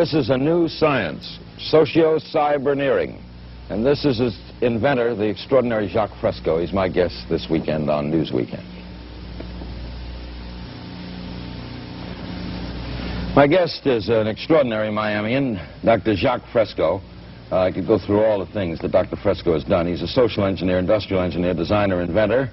This is a new science, socio-cyberneering. And this is its inventor, the extraordinary Jacque Fresco. He's my guest this weekend on News Weekend. My guest is an extraordinary Miamian, Dr. Jacque Fresco. I could go through all the things that Dr. Fresco has done. He's a social engineer, industrial engineer, designer, inventor,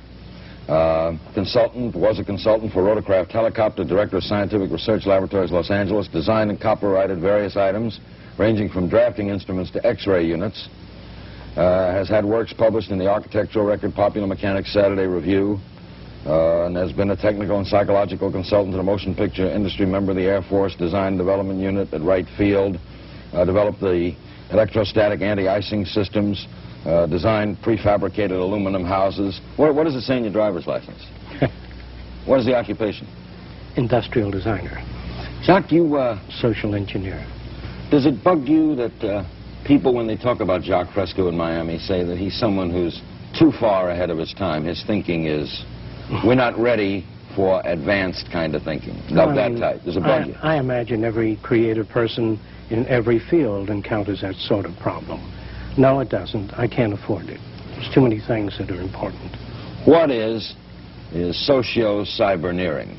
consultant, was a consultant for Rotorcraft Helicopter, director of Scientific Research Laboratories, Los Angeles, designed and copyrighted various items, ranging from drafting instruments to X-ray units. Has had works published in the Architectural Record, Popular Mechanics, Saturday Review, and has been a technical and psychological consultant to the motion picture industry, member of the Air Force Design Development Unit at Wright Field, developed the electrostatic anti-icing systems, designed prefabricated aluminum houses. What does it say in your driver's license? What is the occupation? Industrial designer. Jacque, you... Social engineer. Does it bug you that people, when they talk about Jacque Fresco in Miami, say that he's someone who's too far ahead of his time? His thinking is, we're not ready for advanced kind of thinking, of that type. Does it bug you? I imagine every creative person in every field encounters that sort of problem. No, it doesn't. I can't afford it. There's too many things that are important. What is socio-cyberneering?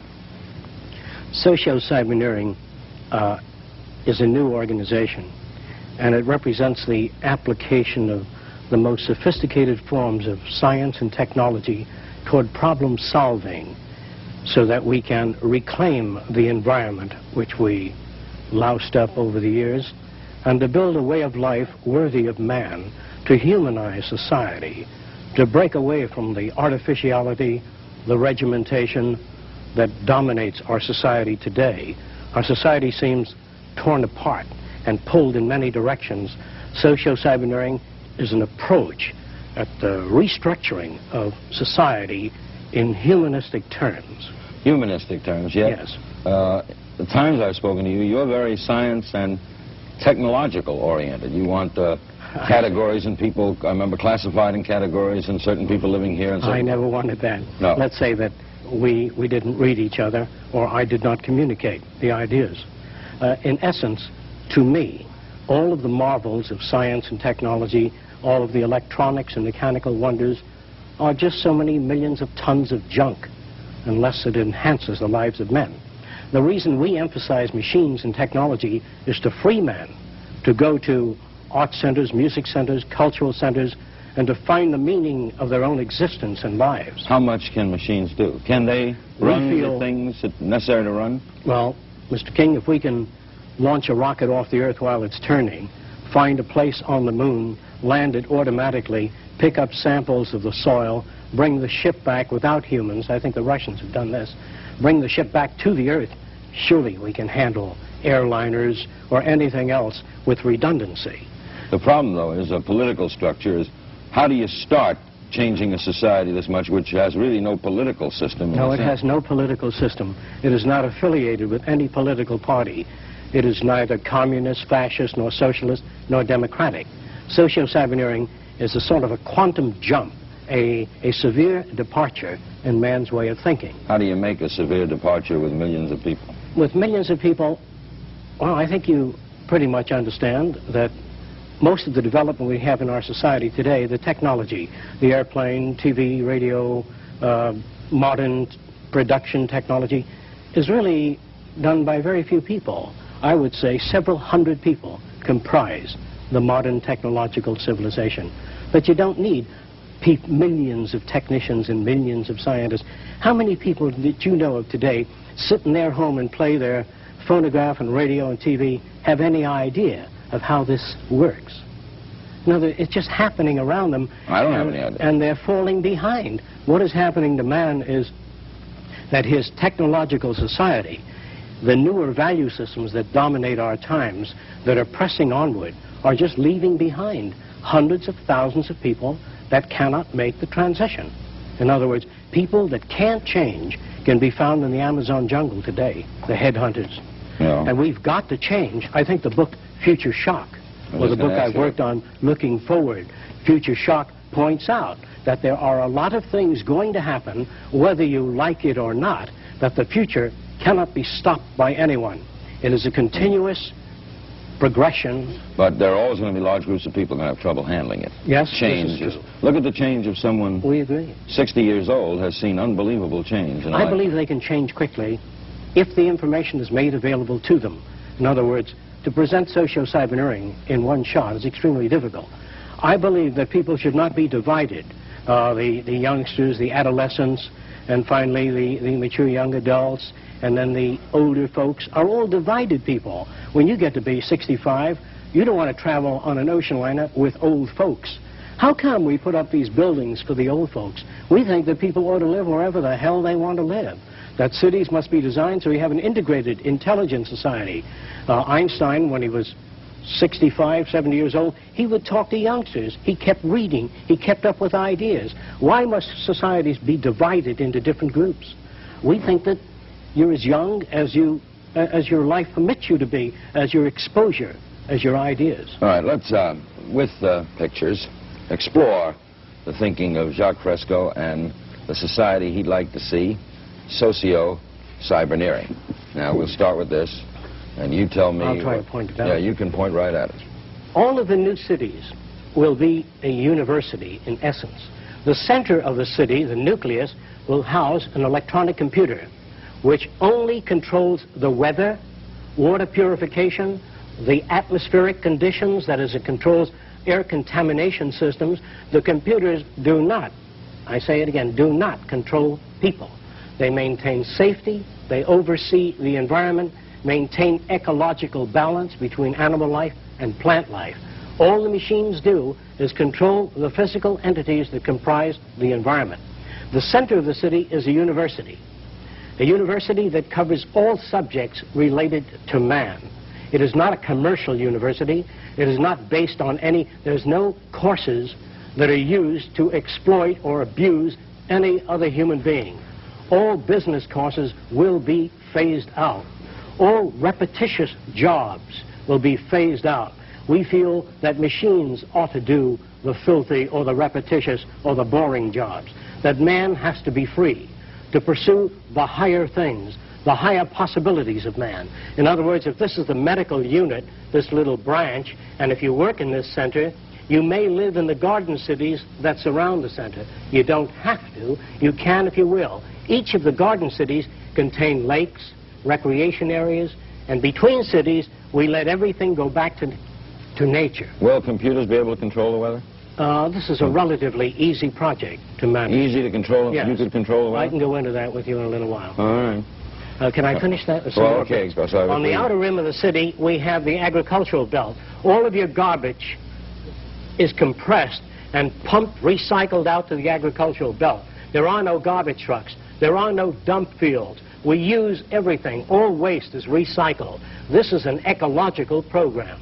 Socio-cyberneering is a new organization, and it represents the application of the most sophisticated forms of science and technology toward problem solving so that we can reclaim the environment which we loused up over the years, and to build a way of life worthy of man, to humanize society, to break away from the artificiality, the regimentation that dominates our society today. Our society seems torn apart and pulled in many directions. Socio-cyberneering is an approach at the restructuring of society in humanistic terms. Humanistic terms, yes. The times I've spoken to you, you're very science and technological oriented. You want categories and people, I remember, classified in categories and certain people living here and certain... I never wanted that. No. Let's say that we didn't read each other, or I did not communicate the ideas. In essence, to me, all of the marvels of science and technology, all of the electronics and mechanical wonders are just so many millions of tons of junk, unless it enhances the lives of men. The reason we emphasize machines and technology is to free men to go to art centers, music centers, cultural centers, and to find the meaning of their own existence and lives. How much can machines do? Can they run the things that are necessary to run? Well, Mr. King, if we can launch a rocket off the Earth while it's turning, find a place on the moon, land it automatically, pick up samples of the soil, bring the ship back without humans, I think the Russians have done this, bring the ship back to the Earth, surely we can handle airliners or anything else with redundancy. The problem, though, is a political structure. Is how do you start changing a society this much, which has really no political system? No, it has no political system. It is not affiliated with any political party. It is neither communist, fascist, nor socialist, nor democratic. Socio-cyberneering is a sort of a quantum jump, a severe departure in man's way of thinking. How do you make a severe departure with millions of people? With millions of people, well, I think you pretty much understand that most of the development we have in our society today, the technology, the airplane, TV, radio, modern production technology, is really done by very few people. I would say several hundred people comprise the modern technological civilization. But you don't need millions of technicians and millions of scientists. How many people that you know of today sit in their home and play their phonograph and radio and TV have any idea of how this works? No, it's just happening around them. I don't have any idea. And they're falling behind. What is happening to man is that his technological society, the newer value systems that dominate our times, that are pressing onward, are just leaving behind hundreds of thousands of people that cannot make the transition. In other words, people that can't change can be found in the Amazon jungle today, the headhunters. Yeah. And we've got to change. I think the book Future Shock, or the book I worked on, Looking Forward, Future Shock points out that there are a lot of things going to happen, whether you like it or not, that the future cannot be stopped by anyone. It is a continuous progression. But there are always going to be large groups of people going to have trouble handling it. Yes, change. this is true. Look at the change of someone. We agree. 60 years old has seen unbelievable change. I believe they can change quickly if the information is made available to them. In other words, to present socio-cyberneering in one shot is extremely difficult. I believe that people should not be divided. The youngsters, the adolescents, and finally the mature young adults, and then the older folks are all divided people. When you get to be 65, you don't want to travel on an ocean liner with old folks. How come we put up these buildings for the old folks? We think that people ought to live wherever the hell they want to live. That cities must be designed so we have an integrated, intelligent society. Einstein, when he was 65, 70 years old, he would talk to youngsters. He kept reading. He kept up with ideas. Why must societies be divided into different groups? We think that you're as young as your life permits you to be, as your exposure, as your ideas. All right, let's, with pictures, explore the thinking of Jacque Fresco and the society he'd like to see, socio-cyberneering. Now, we'll start with this, and you tell me... I'll try to point it out. Yeah, you can point right at it. All of the new cities will be a university, in essence. The center of the city, the nucleus, will house an electronic computer which only controls the weather, water purification, the atmospheric conditions, that is, it controls air contamination systems. The computers do not, I say it again, do not control people. They maintain safety, they oversee the environment, maintain ecological balance between animal life and plant life. All the machines do is control the physical entities that comprise the environment. The center of the city is a university that covers all subjects related to man. It is not a commercial university. It is not based on there's no courses that are used to exploit or abuse any other human being. All business courses will be phased out. All repetitious jobs will be phased out. We feel that machines ought to do the filthy or the repetitious or the boring jobs. That man has to be free to pursue the higher things, the higher possibilities of man. In other words, if this is the medical unit, this little branch, and if you work in this center, you may live in the garden cities that surround the center. You don't have to. You can if you will. Each of the garden cities contain lakes, recreation areas, and between cities, we let everything go back to nature. Will computers be able to control the weather? This is a relatively easy project to manage. Easy to control? Yes. You could control the weather? I can go into that with you in a little while. All right. Can I finish that? Well, okay. Sorry, on the outer rim of the city, we have the agricultural belt. All of your garbage is compressed and pumped, recycled out to the agricultural belt. There are no garbage trucks. There are no dump fields. We use everything. All waste is recycled. This is an ecological program.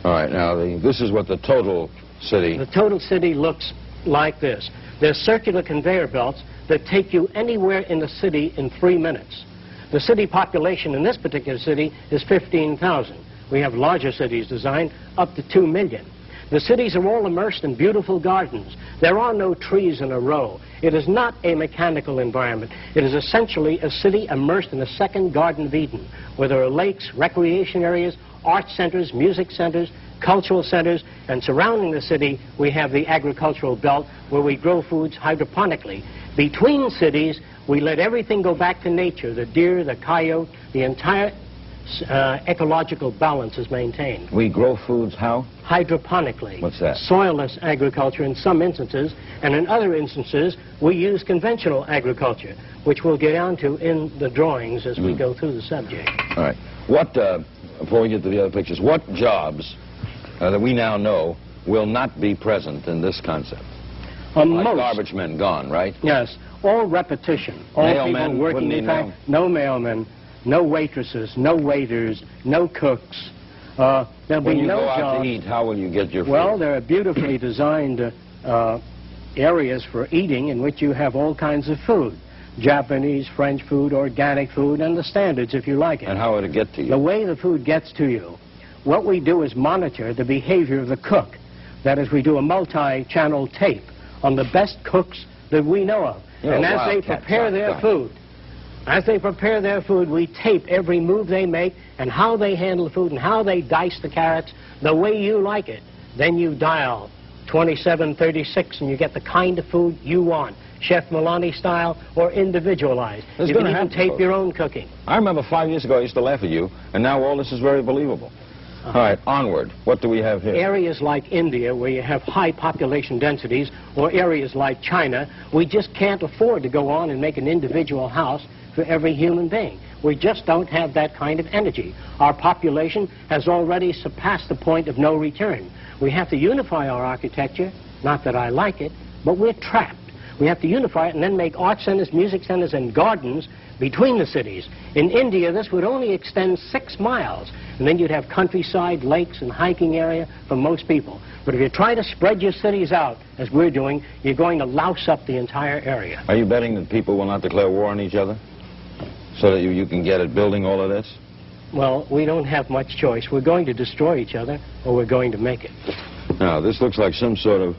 All right. Now, this is what the total city... The total city looks like this. There's circular conveyor belts that take you anywhere in the city in 3 minutes. The city population in this particular city is 15,000. We have larger cities designed up to 2 million. The cities are all immersed in beautiful gardens. There are no trees in a row. It is not a mechanical environment. It is essentially a city immersed in a second Garden of Eden, where there are lakes, recreation areas, art centers, music centers, cultural centers, and surrounding the city, we have the agricultural belt where we grow foods hydroponically. Between cities, we let everything go back to nature. The deer, the coyote, the entire ecological balance is maintained. We grow foods how? Hydroponically. What's that? Soilless agriculture in some instances, and in other instances, we use conventional agriculture, which we'll get on to in the drawings as we go through the subject. All right. What, before we get to the other pictures, what jobs that we now know will not be present in this concept? Like most. Garbage men gone, right? Yes. All repetition. All Mailmen people working in fact, no mailmen, no waitresses, no waiters, no cooks. There'll when be you no go out jobs. to eat, how will you get your food? Well, there are beautifully designed areas for eating in which you have all kinds of food. Japanese, French food, organic food, and the standards if you like it. And how will it get to you? The way the food gets to you, what we do is monitor the behavior of the cook. That is, we do a multi-channel tape on the best cooks that we know of. You're and a as they wildcat, prepare their food, we tape every move they make, and how they handle the food and how they dice the carrots the way you like it, then you dial 2736 and you get the kind of food you want, Chef Milani style or individualized. You can even tape your own cooking. I remember 5 years ago I used to laugh at you, and now all this is very believable. All right, onward. What do we have here? Areas like India, where you have high population densities, or areas like China, we just can't afford to go on and make an individual house for every human being. We just don't have that kind of energy. Our population has already surpassed the point of no return. We have to unify our architecture. Not that I like it, but we're trapped. We have to unify it and then make art centers, music centers, and gardens between the cities. In India, this would only extend 6 miles, and then you'd have countryside, lakes, and hiking area for most people. But if you try to spread your cities out, as we're doing, you're going to louse up the entire area. Are you betting that people will not declare war on each other so that you can get at building all of this? Well, we don't have much choice. We're going to destroy each other, or we're going to make it. Now, this looks like some sort of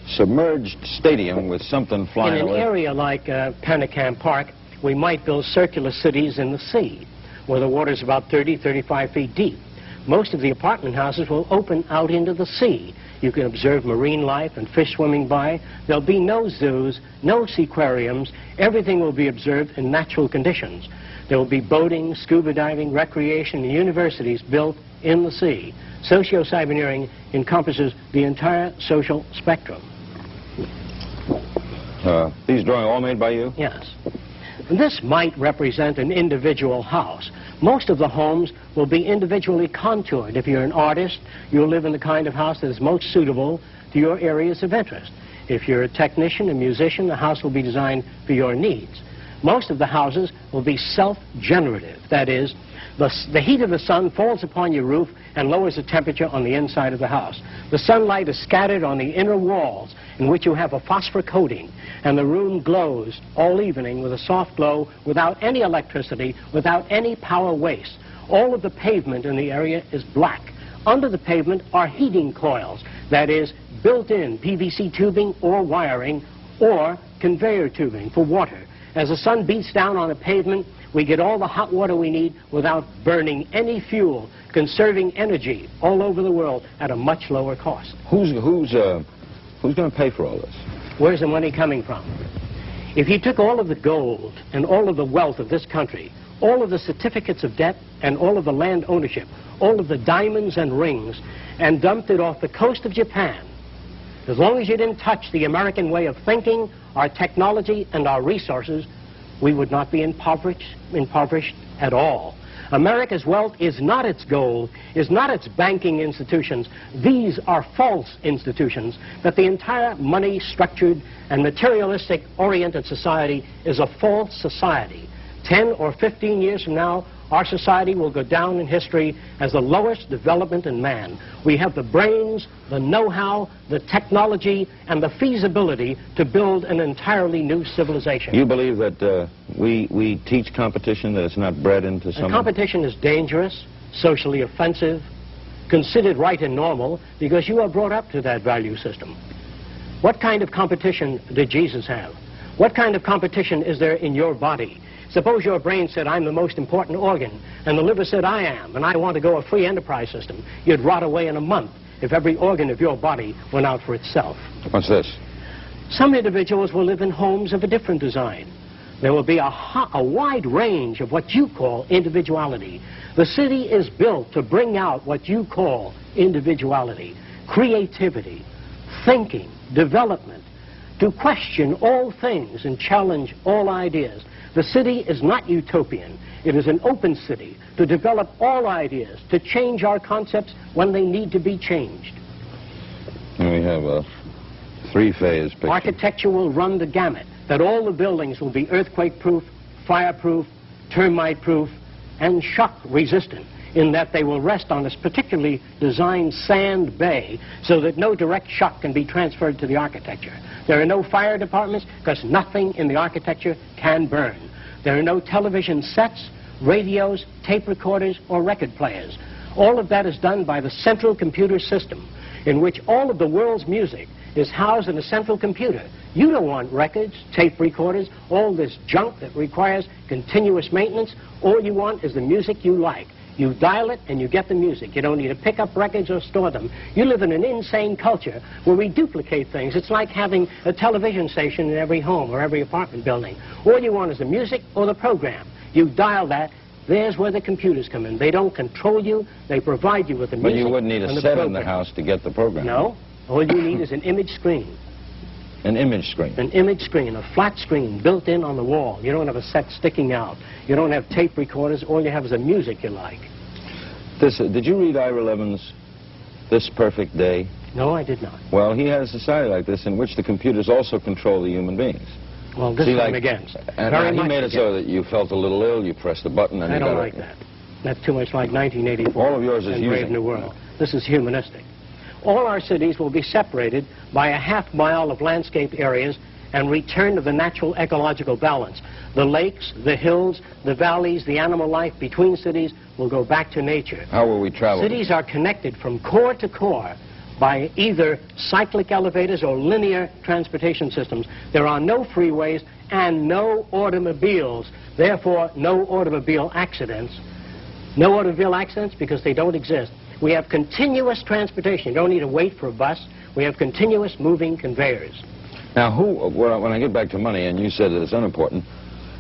submerged stadium with something flying In an away. area like Panicam Park, we might build circular cities in the sea, where the water's about 30, 35 feet deep. Most of the apartment houses will open out into the sea. You can observe marine life and fish swimming by. There'll be no zoos, no seaquariums. Everything will be observed in natural conditions. There will be boating, scuba diving, recreation, and universities built in the sea. Socio-cyberneering encompasses the entire social spectrum. These drawings all made by you? Yes. This might represent an individual house. Most of the homes will be individually contoured. If you're an artist, you'll live in the kind of house that is most suitable to your areas of interest. If you're a technician, a musician, the house will be designed for your needs. Most of the houses will be self-generative. That is, the heat of the sun falls upon your roof and lowers the temperature on the inside of the house. The sunlight is scattered on the inner walls, in which you have a phosphor coating, and the room glows all evening with a soft glow without any electricity, without any power waste. All of the pavement in the area is black. Under the pavement are heating coils, that is, built-in PVC tubing or wiring or conveyor tubing for water. As the sun beats down on the pavement, we get all the hot water we need without burning any fuel, conserving energy all over the world at a much lower cost. Who's going to pay for all this? Where's the money coming from? If you took all of the gold and all of the wealth of this country, all of the certificates of debt and all of the land ownership, all of the diamonds and rings, and dumped it off the coast of Japan, as long as you didn't touch the American way of thinking, our technology, and our resources, we would not be impoverished at all. America's wealth is not its gold, is not its banking institutions. These are false institutions. That the entire money-structured and materialistic-oriented society is a false society. 10 or 15 years from now, our society will go down in history as the lowest development in man. We have the brains, the know-how, the technology, and the feasibility to build an entirely new civilization. You believe that we teach competition, that it's not bred into some... Competition is dangerous, socially offensive, considered right and normal, because you are brought up to that value system. What kind of competition did Jesus have? What kind of competition is there in your body? Suppose your brain said, I'm the most important organ, and the liver said, I am, and I want to go a free enterprise system. You'd rot away in a month if every organ of your body went out for itself. What's this? Some individuals will live in homes of a different design. There will be a wide range of what you call individuality. The city is built to bring out what you call individuality, creativity, thinking, development, to question all things and challenge all ideas. The city is not utopian. It is an open city to develop all ideas, to change our concepts when they need to be changed. And we have a three-phase picture. Architecture will run the gamut, that all the buildings will be earthquake-proof, fire-proof, termite-proof, and shock-resistant, in that they will rest on a particularly designed sand bay so that no direct shock can be transferred to the architecture. There are no fire departments because nothing in the architecture can burn. There are no television sets, radios, tape recorders, or record players. All of that is done by the central computer system, in which all of the world's music is housed in a central computer. You don't want records, tape recorders, all this junk that requires continuous maintenance. All you want is the music you like. You dial it and you get the music. You don't need to pick up records or store them. You live in an insane culture where we duplicate things. It's like having a television station in every home or every apartment building. All you want is the music or the program. You dial that. There's where the computers come in. They don't control you. They provide you with the music. But you wouldn't need a set in the house to get the program. No. All you need is an image screen. An image screen? An image screen, a flat screen built in on the wall. You don't have a set sticking out. You don't have tape recorders. All you have is the music you like. Did you read Ira Levin's This Perfect Day? No, I did not. Well, he had a society like this in which the computers also control the human beings. Well, this I'm against. And he made it so that you felt a little ill, you pressed a button, and I don't like that. That's too much like 1984. All of yours is and Brave New World. This is humanistic. All our cities will be separated by a half-mile of landscape areas and return to the natural ecological balance. The lakes, the hills, the valleys, the animal life between cities will go back to nature. How will we travel? Cities are connected from core to core by either cyclic elevators or linear transportation systems. There are no freeways and no automobiles. Therefore, no automobile accidents. No automobile accidents because they don't exist. We have continuous transportation. You don't need to wait for a bus. We have continuous moving conveyors. Now, when I get back to money, and you said that it's unimportant,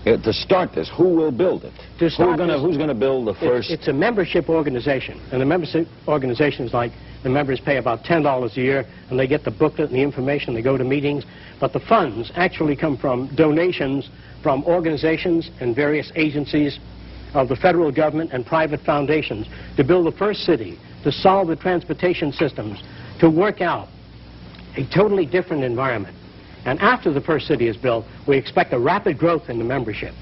to start this, who will build it? Who's going to build the first? It's a membership organization, and the membership organization is like the members pay about $10 a year, and they get the booklet and the information, they go to meetings, but the funds actually come from donations from organizations and various agencies of the federal government and private foundations to build the first city, to solve the transportation systems, to work out a totally different environment. And after the first city is built, we expect a rapid growth in the membership.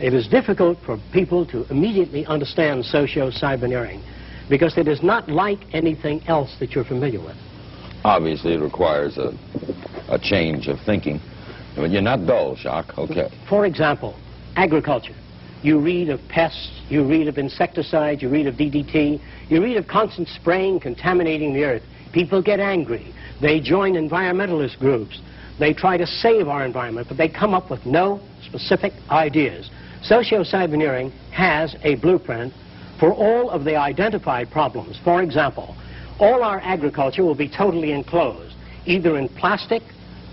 It is difficult for people to immediately understand socio-cyberneering because it is not like anything else that you're familiar with. Obviously, it requires a change of thinking. But you're not dull, Jacque. Okay. For example, agriculture. You read of pests, you read of insecticides, you read of DDT, you read of constant spraying contaminating the earth. People get angry. They join environmentalist groups. They try to save our environment, but they come up with no specific ideas. Socio-cyberneering has a blueprint for all of the identified problems. For example, all our agriculture will be totally enclosed, either in plastic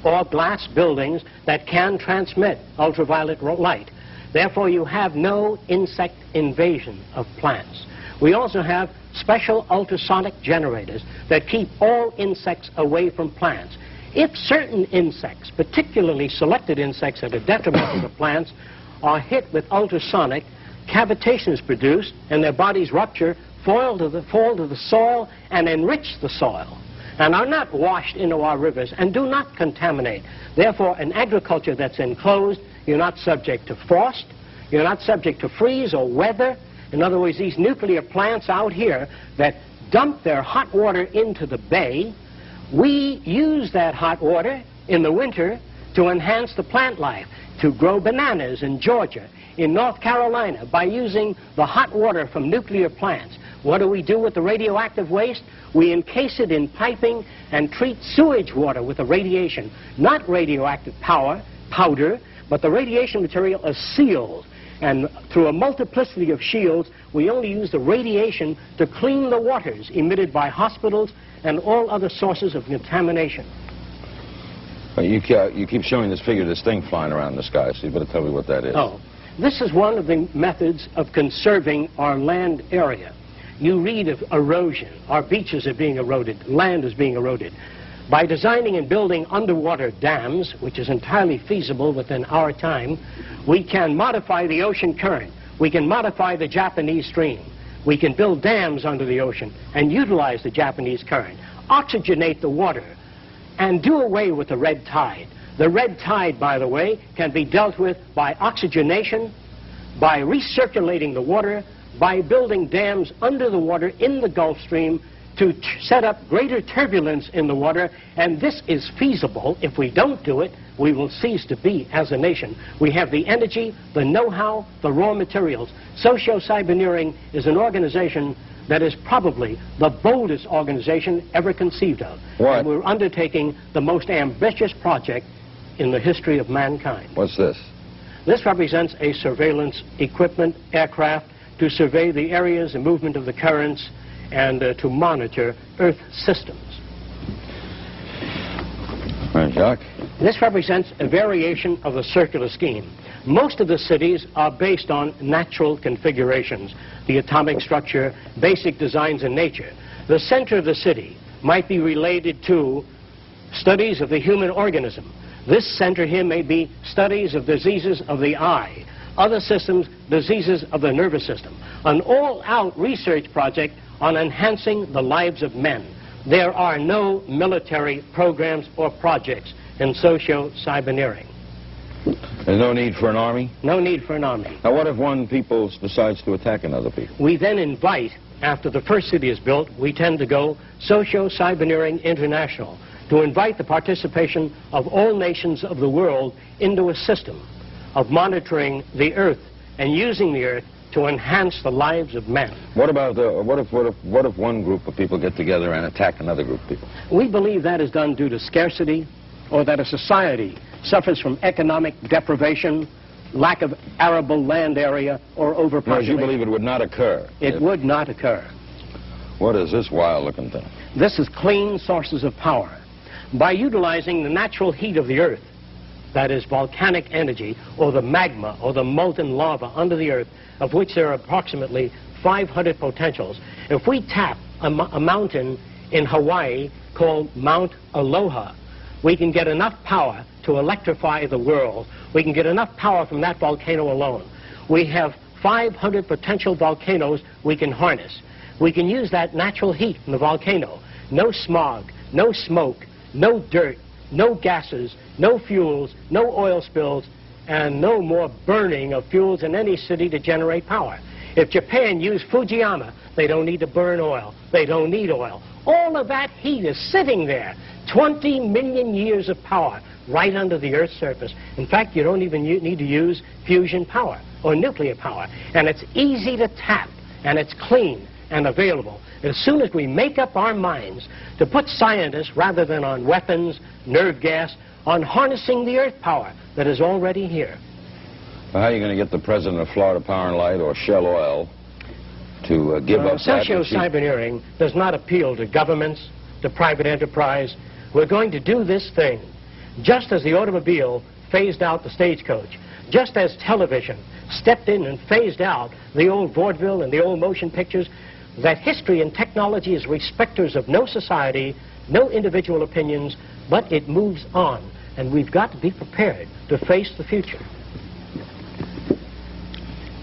or glass buildings that can transmit ultraviolet light. Therefore, you have no insect invasion of plants. We also have special ultrasonic generators that keep all insects away from plants. If certain insects, particularly selected insects that are detrimental to plants, are hit with ultrasonic, cavitation is produced and their bodies rupture, fall to the soil and enrich the soil, and are not washed into our rivers and do not contaminate. Therefore, an agriculture that's enclosed, you're not subject to frost, you're not subject to freeze or weather. In other words, these nuclear plants out here that dump their hot water into the bay, we use that hot water in the winter to enhance the plant life, to grow bananas in Georgia, in North Carolina, by using the hot water from nuclear plants. What do we do with the radioactive waste? We encase it in piping and treat sewage water with the radiation. Not radioactive powder, but the radiation material is sealed. And through a multiplicity of shields, we only use the radiation to clean the waters emitted by hospitals and all other sources of contamination. You keep showing this figure, this thing flying around the sky, so you better tell me what that is. Oh, this is one of the methods of conserving our land area. You read of erosion. Our beaches are being eroded. Land is being eroded. By designing and building underwater dams, which is entirely feasible within our time, we can modify the ocean current. We can modify the Japanese stream. We can build dams under the ocean and utilize the Japanese current, oxygenate the water, and do away with the red tide. The red tide, by the way, can be dealt with by oxygenation, by recirculating the water, by building dams under the water in the Gulf Stream to set up greater turbulence in the water, and this is feasible. If we don't do it, we will cease to be as a nation. We have the energy, the know-how, the raw materials. Socio-cyberneering is an organization that is probably the boldest organization ever conceived of. What? And we're undertaking the most ambitious project in the history of mankind. What's this? This represents a surveillance equipment aircraft to survey the areas and movement of the currents and to monitor Earth systems. All right, Jacque. This represents a variation of the circular scheme. Most of the cities are based on natural configurations, the atomic structure, basic designs in nature. The center of the city might be related to studies of the human organism. This center here may be studies of diseases of the eye. Other systems, diseases of the nervous system. An all-out research project on enhancing the lives of men. There are no military programs or projects in socio-cyberneering. There's no need for an army? No need for an army. Now, what if one people decides to attack another people? We then invite, after the first city is built, we tend to go socio-cyberneering international, to invite the participation of all nations of the world into a system of monitoring the Earth and using the Earth to enhance the lives of men. What about what if one group of people get together and attack another group of people? We believe that is done due to scarcity, or that a society suffers from economic deprivation, lack of arable land area, or overpopulation. No, you believe it would not occur? It would not occur. What is this wild-looking thing? This is clean sources of power. By utilizing the natural heat of the Earth, that is volcanic energy, or the magma, or the molten lava under the Earth, of which there are approximately 500 potentials. If we tap a mountain in Hawaii called Mount Aloha, we can get enough power to electrify the world. We can get enough power from that volcano alone. We have 500 potential volcanoes we can harness. We can use that natural heat from the volcano. No smog, no smoke, no dirt, no gases, no fuels, no oil spills, and no more burning of fuels in any city to generate power. If Japan used Fujiyama, they don't need to burn oil. They don't need oil. All of that heat is sitting there. 20 million years of power right under the Earth's surface. In fact, you don't even need to use fusion power or nuclear power. And it's easy to tap, and it's clean and available. As soon as we make up our minds to put scientists, rather than on weapons, nerve gas, on harnessing the Earth power that is already here. Well, how are you going to get the president of Florida Power and Light or Shell Oil to give up that? Socio-cyberneering does not appeal to governments, to private enterprise. We're going to do this thing just as the automobile phased out the stagecoach, just as television stepped in and phased out the old vaudeville and the old motion pictures. That history and technology is respecters of no society, no individual opinions, but it moves on, and we've got to be prepared to face the future.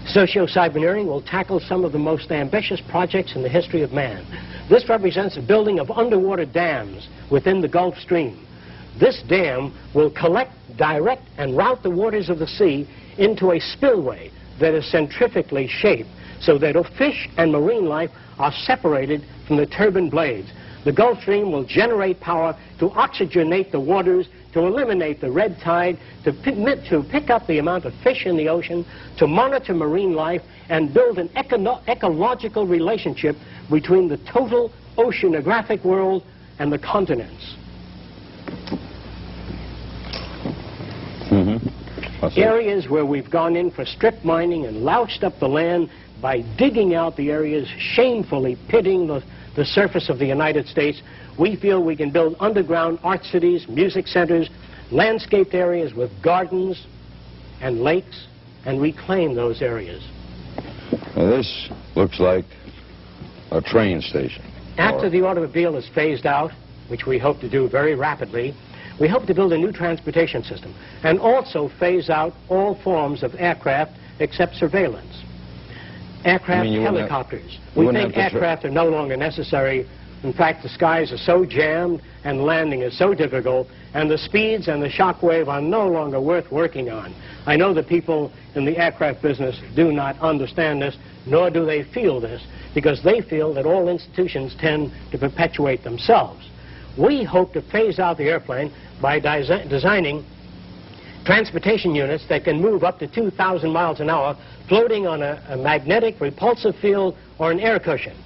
Socio-cyberneering will tackle some of the most ambitious projects in the history of man. This represents the building of underwater dams within the Gulf Stream. This dam will collect, direct, and route the waters of the sea into a spillway that is centrifugally shaped so that fish and marine life are separated from the turbine blades. The Gulf Stream will generate power to oxygenate the waters, to eliminate the red tide, to pick up the amount of fish in the ocean, to monitor marine life, and build an ecological relationship between the total oceanographic world and the continents. Areas where we've gone in for strip mining and loused up the land by digging out the areas, shamefully pitting the surface of the United States, we feel we can build underground art cities, music centers, landscaped areas with gardens and lakes, and reclaim those areas. Now this looks like a train station. After the automobile is phased out, which we hope to do very rapidly, we hope to build a new transportation system and also phase out all forms of aircraft except surveillance. Aircraft, helicopters. We think aircraft are no longer necessary. In fact, the skies are so jammed and landing is so difficult, and the speeds and the shock wave are no longer worth working on. I know the people in the aircraft business do not understand this, nor do they feel this, because they feel that all institutions tend to perpetuate themselves. We hope to phase out the airplane by designing transportation units that can move up to 2,000 miles an hour, floating on a magnetic repulsive field or an air cushion.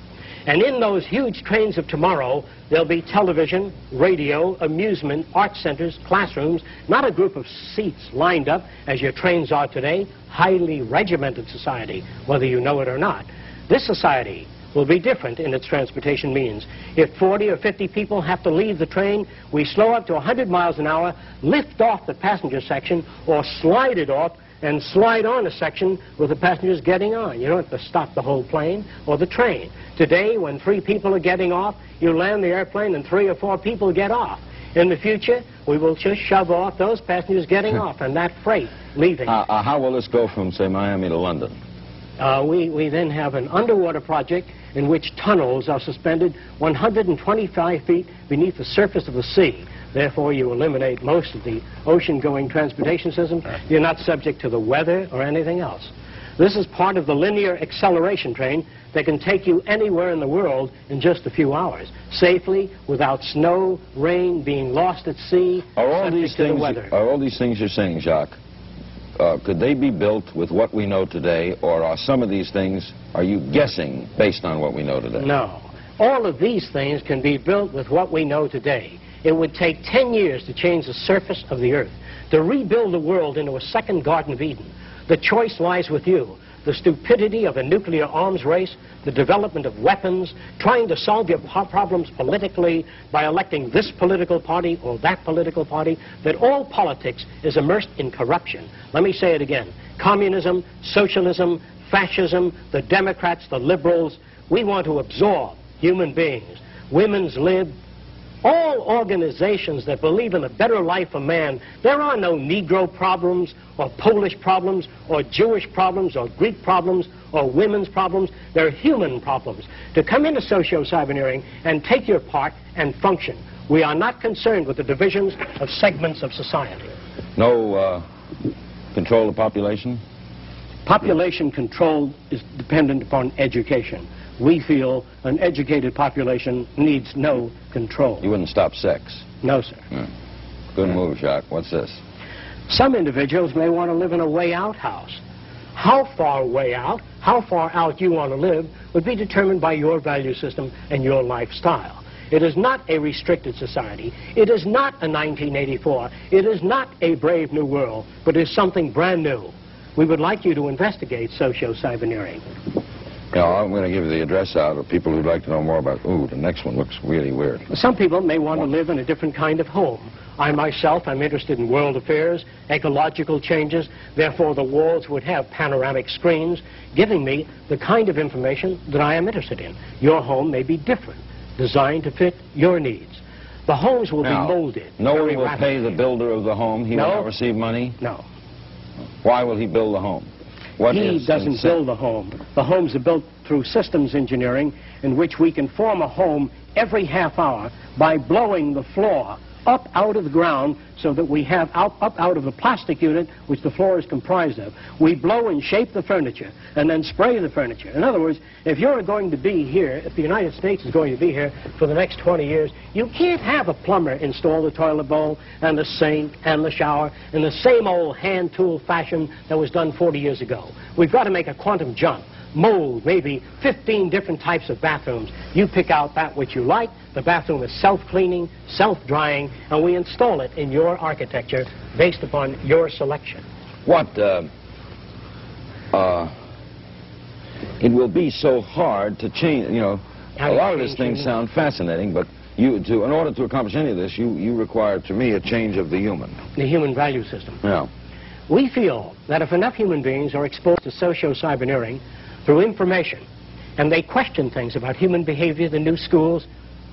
And in those huge trains of tomorrow, there'll be television, radio, amusement, art centers, classrooms, not a group of seats lined up as your trains are today, highly regimented society, whether you know it or not. This society will be different in its transportation means. If 40 or 50 people have to leave the train, we slow up to 100 miles an hour, lift off the passenger section, or slide it off and slide on a section with the passengers getting on. You don't have to stop the whole plane or the train. Today, when 3 people are getting off, you land the airplane and 3 or 4 people get off. In the future, we will just shove off those passengers getting off and that freight leaving. How will this go from, say, Miami to London? We then have an underwater project in which tunnels are suspended 125 feet beneath the surface of the sea. Therefore, you eliminate most of the ocean-going transportation system. You're not subject to the weather or anything else. This is part of the linear acceleration train that can take you anywhere in the world in just a few hours, safely, without snow, rain, being lost at sea, subject to the weather. Are all these things you're saying, Jacque, could they be built with what we know today, or are some of these things, are you guessing based on what we know today? No. All of these things can be built with what we know today. It would take 10 years to change the surface of the earth, to rebuild the world into a second Garden of Eden. The choice lies with you. The stupidity of a nuclear arms race, the development of weapons, trying to solve your problems politically by electing this political party or that political party, that all politics is immersed in corruption. Let me say it again. Communism, socialism, fascism, the Democrats, the liberals, we want to absorb human beings. Women's lib, all organizations that believe in a better life for man. There are no Negro problems or Polish problems or Jewish problems or Greek problems or women's problems. They're human problems. To come into socio-cyberneering and take your part and function. We are not concerned with the divisions of segments of society. No control of population? Population control is dependent upon education. We feel an educated population needs no control. You wouldn't stop sex? No, sir. Good move, Jacque. What's this? Some individuals may want to live in a way-out house. How far way out, how far out you want to live would be determined by your value system and your lifestyle. It is not a restricted society. It is not a 1984. It is not a brave new world, but it is something brand new. We would like you to investigate socio-cyberneering. I'm going to give the address out of people who'd like to know more about, the next one looks really weird. Some people may want to live in a different kind of home. I myself am interested in world affairs, ecological changes, therefore the walls would have panoramic screens giving me the kind of information that I am interested in. Your home may be different, designed to fit your needs. The homes will be molded. No one will pay the builder of the home. He will not receive money? No. Why will he build the home? He doesn't build the home. The homes are built through systems engineering in which we can form a home every half hour by blowing the floor up out of the ground so that we have up out of the plastic unit which the floor is comprised of. We blow and shape the furniture and then spray the furniture. In other words, if you're going to be here, if the United States is going to be here for the next 20 years, you can't have a plumber install the toilet bowl and the sink and the shower in the same old hand tool fashion that was done 40 years ago. We've got to make a quantum jump. Mold maybe 15 different types of bathrooms. You pick out that which you like. The bathroom is self-cleaning, self-drying, and we install it in your architecture based upon your selection. It will be so hard to change, a lot of these things sound fascinating, but in order to accomplish any of this, you require, to me, a change of the human. The human value system. Yeah. We feel that if enough human beings are exposed to socio-cyberneering through information, and they question things about human behavior, the new schools,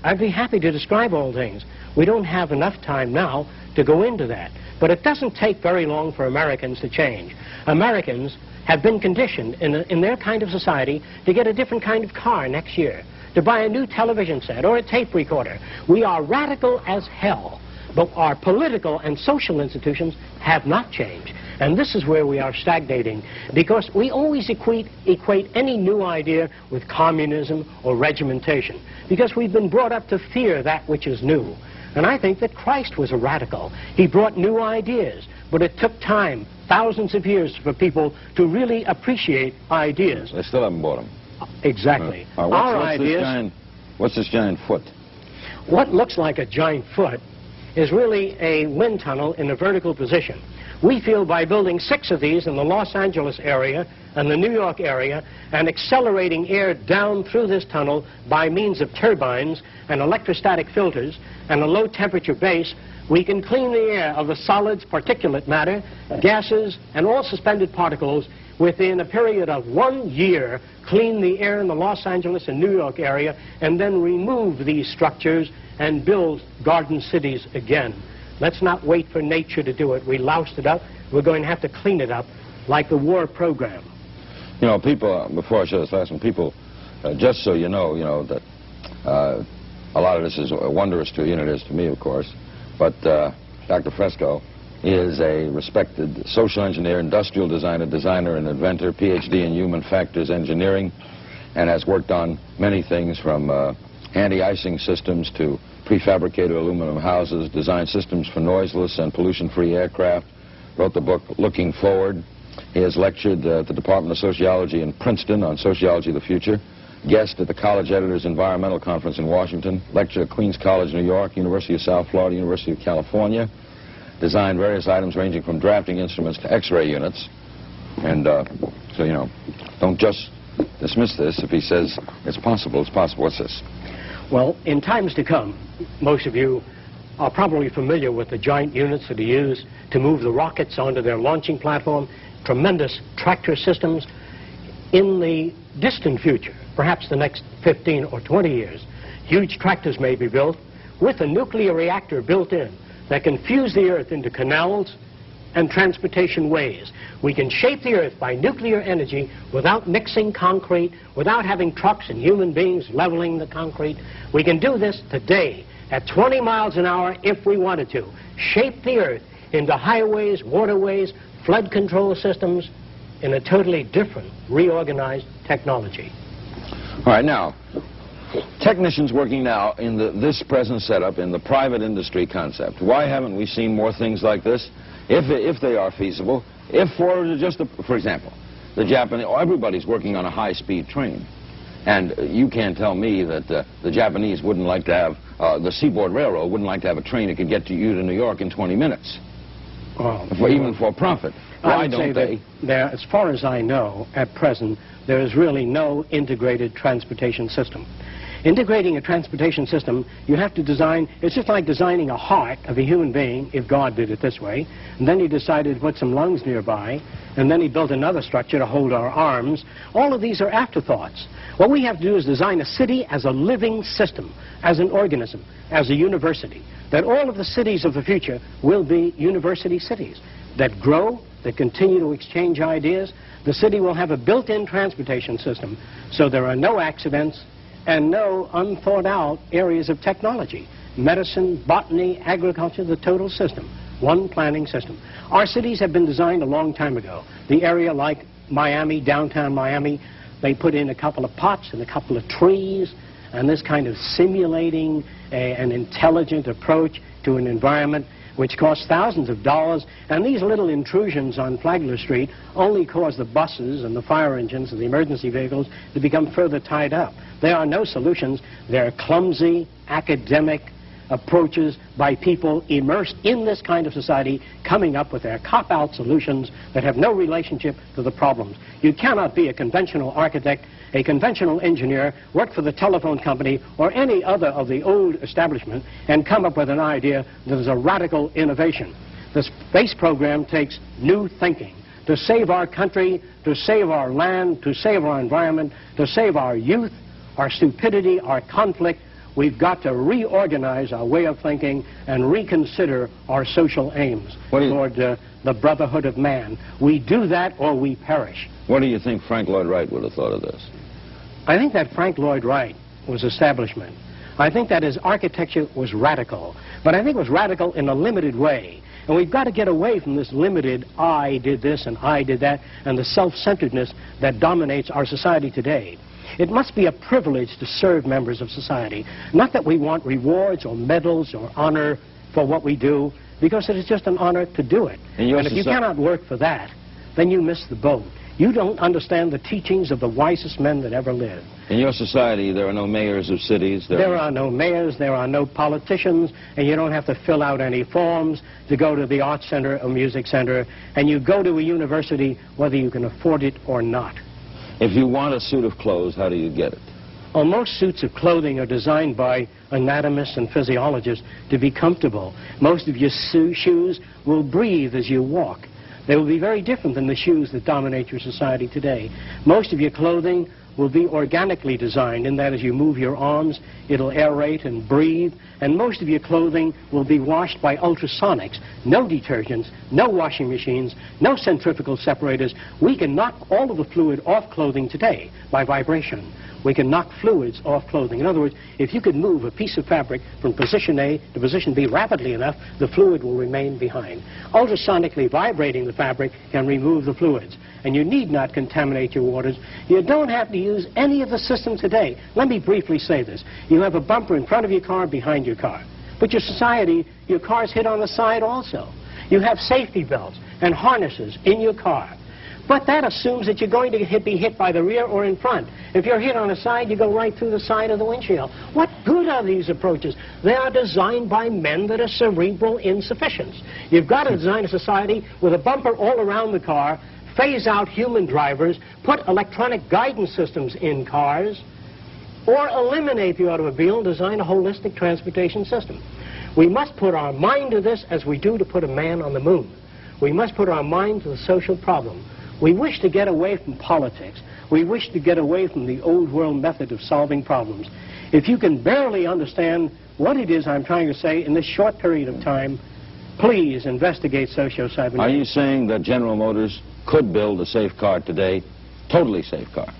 I'd be happy to describe all things. We don't have enough time now to go into that. But it doesn't take very long for Americans to change. Americans have been conditioned in their kind of society to get a different kind of car next year, to buy a new television set or a tape recorder. We are radical as hell, but our political and social institutions have not changed. And this is where we are stagnating, because we always equate any new idea with communism or regimentation, because we've been brought up to fear that which is new. And I think that Christ was a radical. He brought new ideas, but it took time, thousands of years, for people to really appreciate ideas. They still haven't bought them. Exactly. What's this giant foot? What looks like a giant foot is really a wind tunnel in a vertical position. We feel by building 6 of these in the Los Angeles area and the New York area and accelerating air down through this tunnel by means of turbines and electrostatic filters and a low temperature base, we can clean the air of the solids, particulate matter, gases, and all suspended particles within a period of 1 year, clean the air in the Los Angeles and New York area, and then remove these structures and build garden cities again. Let's not wait for nature to do it. We loused it up. We're going to have to clean it up like the war program. You know, people, before I show this last one, people, just so you know that a lot of this is wondrous to you, and it is to me, of course, but Dr. Fresco is a respected social engineer, industrial designer and inventor, PhD in human factors engineering, and has worked on many things from anti-icing systems to prefabricated aluminum houses, designed systems for noiseless and pollution-free aircraft, wrote the book Looking Forward. He has lectured at the Department of Sociology in Princeton on Sociology of the Future, guest at the College Editors Environmental Conference in Washington, lectured at Queens College, New York, University of South Florida, University of California, designed various items ranging from drafting instruments to X-ray units. And so, you know, don't just dismiss this. If he says it's possible, it's possible. What's this? Well, in times to come, most of you are probably familiar with the giant units that are used to move the rockets onto their launching platform, tremendous tractor systems. In the distant future, perhaps the next 15 or 20 years, huge tractors may be built with a nuclear reactor built in that can fuse the earth into canals and transportation ways. We can shape the earth by nuclear energy without mixing concrete, without having trucks and human beings leveling the concrete. We can do this today at 20 miles an hour if we wanted to. Shape the earth into highways, waterways, flood control systems in a totally different, reorganized technology. All right, now, technicians working now in this present setup in the private industry concept, why haven't we seen more things like this? If they are feasible, for example, the Japanese, everybody's working on a high-speed train. And you can't tell me that the Japanese wouldn't like to have, the Seaboard Railroad wouldn't like to have a train that could get you to New York in 20 minutes. Even for profit. Why don't they? As far as I know, at present, there is really no integrated transportation system. Integrating a transportation system, you have to design, it's just like designing a heart of a human being, if God did it this way, and then he decided to put some lungs nearby, and then he built another structure to hold our arms. All of these are afterthoughts. What we have to do is design a city as a living system, as an organism, as a university, that all of the cities of the future will be university cities that grow, that continue to exchange ideas. The city will have a built-in transportation system, so there are no accidents and no unthought out areas of technology. Medicine, botany, agriculture, the total system. One planning system. Our cities have been designed a long time ago. The area like Miami, downtown Miami, they put in a couple of pots and a couple of trees, and this kind of simulating an intelligent approach to an environment which costs thousands of dollars, and these little intrusions on Flagler Street only cause the buses and the fire engines and the emergency vehicles to become further tied up. There are no solutions. They're clumsy, academic approaches by people immersed in this kind of society, coming up with their cop-out solutions that have no relationship to the problems. You cannot be a conventional architect, a conventional engineer, work for the telephone company or any other of the old establishment and come up with an idea that is a radical innovation. The space program takes new thinking to save our country, to save our land, to save our environment, to save our youth, our stupidity, our conflict. We've got to reorganize our way of thinking and reconsider our social aims toward the brotherhood of man. We do that or we perish. What do you think Frank Lloyd Wright would have thought of this? I think that Frank Lloyd Wright was establishment. I think that his architecture was radical, but I think it was radical in a limited way. And we've got to get away from this limited, I did this and I did that, and the self-centeredness that dominates our society today. It must be a privilege to serve members of society. Not that we want rewards or medals or honor for what we do, because it is just an honor to do it. And if you cannot work for that, then you miss the boat. You don't understand the teachings of the wisest men that ever lived. In your society, there are no mayors of cities. There are no mayors, there are no politicians, and you don't have to fill out any forms to go to the art center or music center, and you go to a university whether you can afford it or not. If you want a suit of clothes, how do you get it? Well, most suits of clothing are designed by anatomists and physiologists to be comfortable. Most of your shoes will breathe as you walk. They will be very different than the shoes that dominate your society today. Most of your clothing will be organically designed, in that as you move your arms, it'll aerate and breathe, and most of your clothing will be washed by ultrasonics. No detergents, no washing machines, no centrifugal separators. We can knock all of the fluid off clothing today by vibration. We can knock fluids off clothing. In other words, if you could move a piece of fabric from position A to position B rapidly enough, the fluid will remain behind. Ultrasonically vibrating the fabric can remove the fluids. And you need not contaminate your waters. You don't have to use any of the systems today. Let me briefly say this. You have a bumper in front of your car, behind your car. But your society, your car's hit on the side also. You have safety belts and harnesses in your car. But that assumes that you're going to be hit by the rear or in front. If you're hit on the side, you go right through the side of the windshield. What good are these approaches? They are designed by men that are cerebral insufficients. You've got to design a society with a bumper all around the car, phase out human drivers, put electronic guidance systems in cars, or eliminate the automobile and design a holistic transportation system. We must put our mind to this as we do to put a man on the moon. We must put our mind to the social problem. We wish to get away from politics. We wish to get away from the old world method of solving problems. If you can barely understand what it is I'm trying to say in this short period of time, please investigate socio-cybernetics. Are you saying that General Motors could build a safe car today, totally safe car,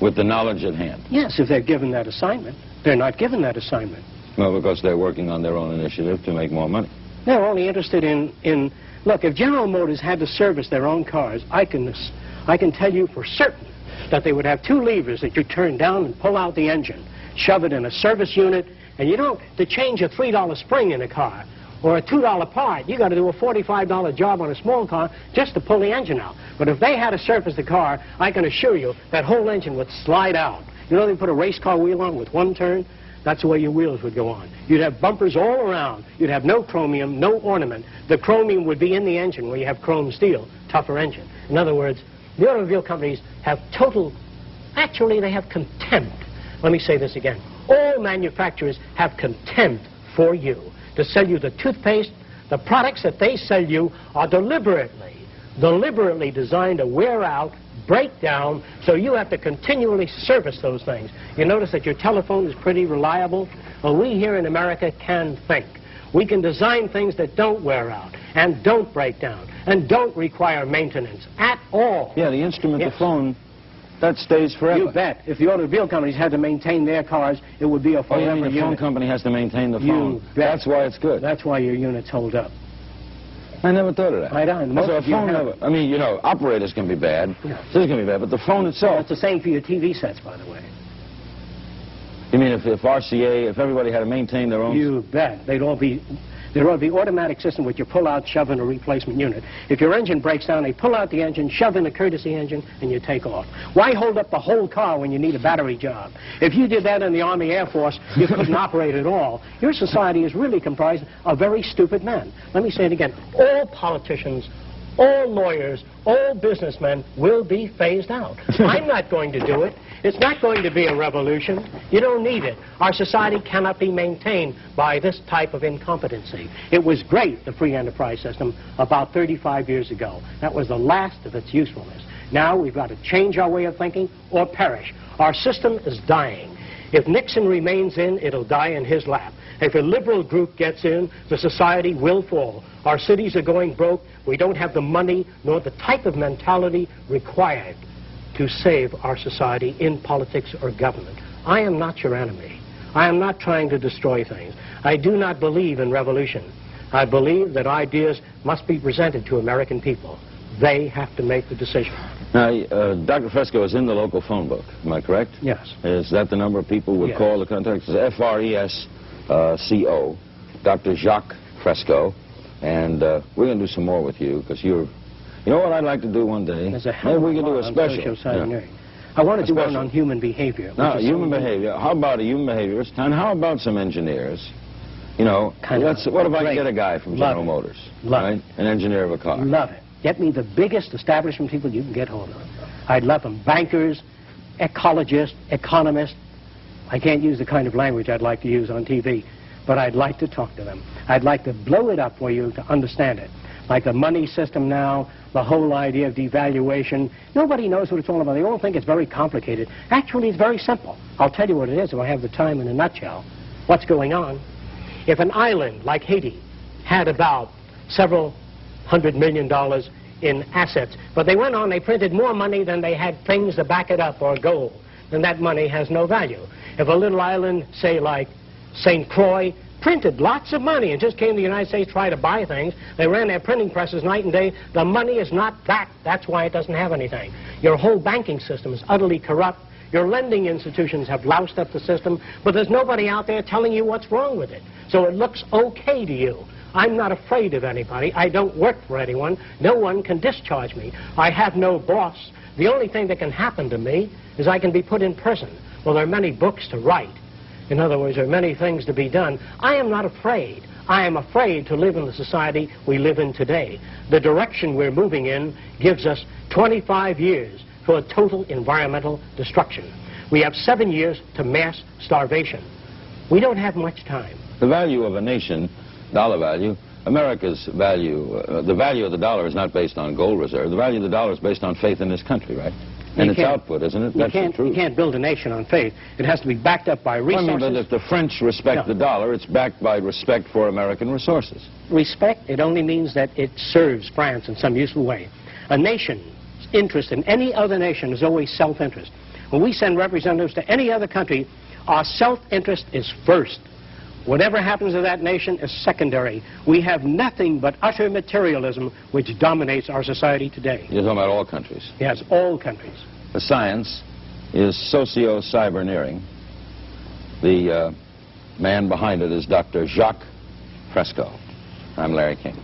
with the knowledge at hand? Yes, if they're given that assignment. They're not given that assignment. Well, because they're working on their own initiative to make more money. They're only interested in look, if General Motors had to service their own cars, I can tell you for certain that they would have two levers that you turn down and pull out the engine, shove it in a service unit, and you don't, to change a $3 spring in a car or a $2 part, you got to do a $45 job on a small car just to pull the engine out. But if they had to service the car, I can assure you that whole engine would slide out. You know, they put a race car wheel on with one turn. That's the way your wheels would go on. You'd have bumpers all around. You'd have no chromium, no ornament. The chromium would be in the engine where you have chrome steel, tougher engine. In other words, the automobile companies have actually they have contempt. Let me say this again. All manufacturers have contempt for you to sell you the toothpaste. The products that they sell you are deliberately designed to wear out, break down, so you have to continually service those things. You notice that your telephone is pretty reliable? Well, we here in America can think. We can design things that don't wear out and don't break down and don't require maintenance at all. Yeah, the instrument, yes. The phone, that stays forever. You bet. If the automobile companies had to maintain their cars, it would be a forever unit. Oh, you mean the phone company has to maintain the phone? You bet. That's why it's good. That's why your units hold up. I never thought of that. I don't. So a phone never, I mean, you know, operators can be bad. Yeah. This can be bad, but the phone itself. Well, it's the same for your TV sets, by the way. You mean if RCA, if everybody had to maintain their own? You bet. There'd all be automatic system which you pull out, shove in a replacement unit. If your engine breaks down, they pull out the engine, shove in a courtesy engine, and you take off. Why hold up the whole car when you need a battery job? If you did that in the Army Air Force, you couldn't operate at all. Your society is really comprised of very stupid men. Let me say it again. All politicians, all lawyers, all businessmen will be phased out. I'm not going to do it. It's not going to be a revolution. You don't need it. Our society cannot be maintained by this type of incompetency. It was great, the free enterprise system, about 35 years ago. That was the last of its usefulness. Now we've got to change our way of thinking or perish. Our system is dying. If Nixon remains in, it'll die in his lap. If a liberal group gets in, the society will fall. Our cities are going broke. We don't have the money nor the type of mentality required to save our society in politics or government. I am not your enemy. I am not trying to destroy things. I do not believe in revolution. I believe that ideas must be presented to American people. They have to make the decision. Now, Dr. Fresco is in the local phone book. Am I correct? Yes. Is that the number of people would call the contact? It's Fresco, Dr. Jacque Fresco. And we're going to do some more with you because you're You know what I'd like to do one day? There's a hell Maybe of we could do a on special. social engineering. I want to do one on human behavior. Now, human behavior. How about a human behaviorist? And how about some engineers? You know, what if I can get a guy from General Motors? Right? An engineer of a car. Love it. Get me the biggest establishment people you can get hold of. I'd love them. Bankers, ecologists, economists. I can't use the kind of language I'd like to use on TV, but I'd like to talk to them. I'd like to blow it up for you to understand it. Like the money system now, the whole idea of devaluation. Nobody knows what it's all about. They all think it's very complicated. Actually, it's very simple. I'll tell you what it is if I have the time in a nutshell. What's going on? If an island like Haiti had about several $100 million in assets, but they went on, they printed more money than they had things to back it up or gold, then that money has no value. If a little island, say like St. Croix, printed lots of money and just came to the United States to try to buy things, they ran their printing presses night and day, the money is not that. That's why it doesn't have anything. Your whole banking system is utterly corrupt. Your lending institutions have loused up the system, but there's nobody out there telling you what's wrong with it. So it looks okay to you. I'm not afraid of anybody. I don't work for anyone. No one can discharge me. I have no boss. The only thing that can happen to me is I can be put in prison. Well, there are many books to write. In other words, there are many things to be done. I am not afraid. I am afraid to live in the society we live in today. The direction we're moving in gives us 25 years for total environmental destruction. We have 7 years to mass starvation. We don't have much time. The value of a nation, dollar value, America's value, the value of the dollar is not based on gold reserve. The value of the dollar is based on faith in this country, right? And its output, isn't it? That's the truth. You can't build a nation on faith. It has to be backed up by resources. I mean, but if the French respect the dollar, it's backed by respect for American resources. Respect, it only means that it serves France in some useful way. A nation's interest in any other nation is always self-interest. When we send representatives to any other country, our self-interest is first. Whatever happens to that nation is secondary. We have nothing but utter materialism which dominates our society today. You're talking about all countries? Yes, all countries. The science is socio-cyberneering. The man behind it is Dr. Jacque Fresco. I'm Larry King.